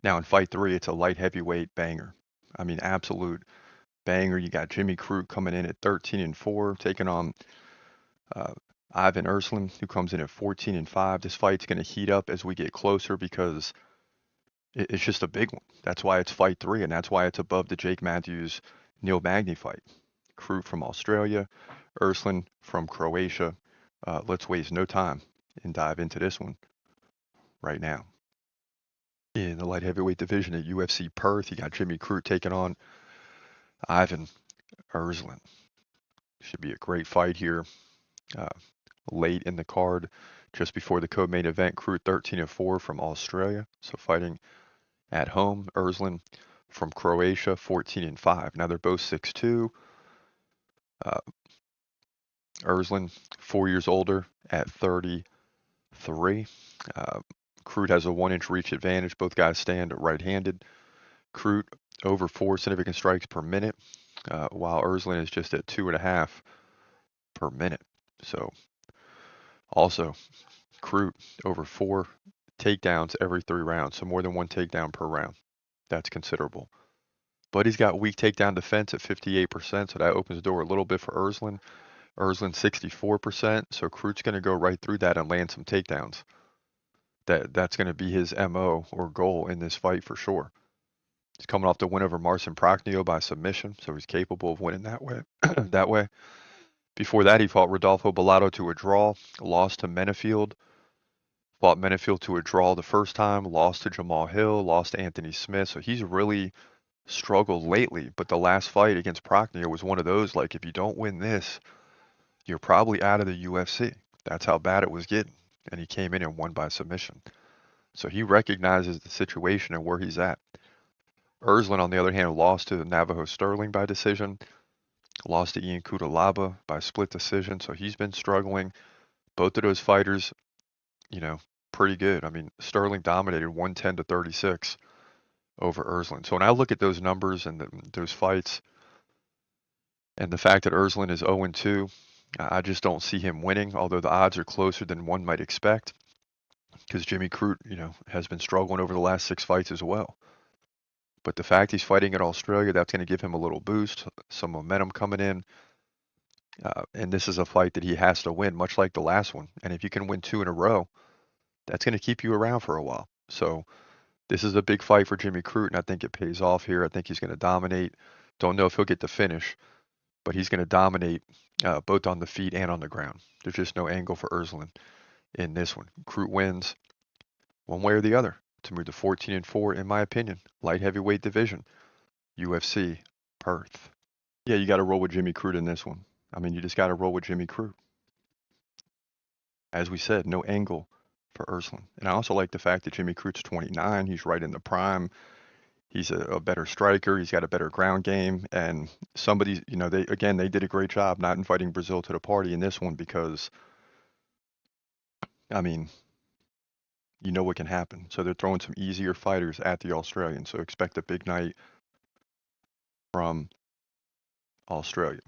Now in fight three, it's a light heavyweight banger. I mean, absolute banger. You got Jimmy Crute coming in at 13-4, taking on uh, Ivan Erslan, who comes in at 14-5. This fight's going to heat up as we get closer because it's just a big one. That's why it's fight three, and that's why it's above the Jake Matthews Neil Magny fight. Crute from Australia, Erslan from Croatia. Let's waste no time and dive into this one right now. In the light heavyweight division at UFC Perth, you got Jimmy Crute taking on Ivan Erslan. Should be a great fight here. Uh, Late in the card, just before the co-main event, Crute 13-4 from Australia, so fighting at home. Erslan from Croatia 14-5. Now they're both 6'2". Uh, Erslan 4 years older at 33. Uh, Crute has a 1-inch reach advantage. Both guys stand right-handed. Crute over 4 significant strikes per minute, while Erslan is just at 2.5 per minute. So also Crute over 4 takedowns every 3 rounds, so more than 1 takedown per round. That's considerable. But he's got weak takedown defense at 58%, so that opens the door a little bit for Erslan. Erslan 64%, so Crute's going to go right through that and land some takedowns. That's going to be his MO or goal in this fight for sure. He's coming off the win over Marcin Prachnio by submission, so he's capable of winning that way. that way. Before that, he fought Rodolfo Bellato to a draw, lost to Menefield, fought Menefield to a draw the first time, lost to Jamal Hill, lost to Anthony Smith. So he's really struggled lately. But the last fight against Prachnio was one of those, like, if you don't win this, you're probably out of the UFC. That's how bad it was getting. And he came in and won by submission. So he recognizes the situation and where he's at. Erslan, on the other hand, lost to Navajo Sterling by decision, lost to Ian Cutelaba by split decision. So he's been struggling. Both of those fighters, you know, pretty good. I mean, Sterling dominated 110-36 over Erslan. So when I look at those numbers and those fights, and the fact that Erslan is 0-2, I just don't see him winning, although the odds are closer than one might expect, because Jimmy Crute, has been struggling over the last 6 fights as well. But the fact he's fighting in Australia, that's going to give him a little boost, some momentum coming in. And this is a fight that he has to win, much like the last one. And if you can win 2 in a row, that's going to keep you around for a while. So this is a big fight for Jimmy Crute, and I think it pays off here. I think he's going to dominate. Don't know if he'll get the finish, but he's going to dominate both on the feet and on the ground. There's just no angle for Erslan in this one. Crute wins one way or the other to move to 14-4, in my opinion. Light heavyweight division, UFC Perth. Yeah, you got to roll with Jimmy Crute in this one. I mean, you just got to roll with Jimmy Crute. As we said, no angle for Erslan. And I also like the fact that Jimmy Crute's 29. He's right in the prime. He's a better striker. He's got a better ground game. And somebody, they did a great job not inviting Brazil to the party in this one because, I mean, you know what can happen. So they're throwing some easier fighters at the Australians. So expect a big night from Australia.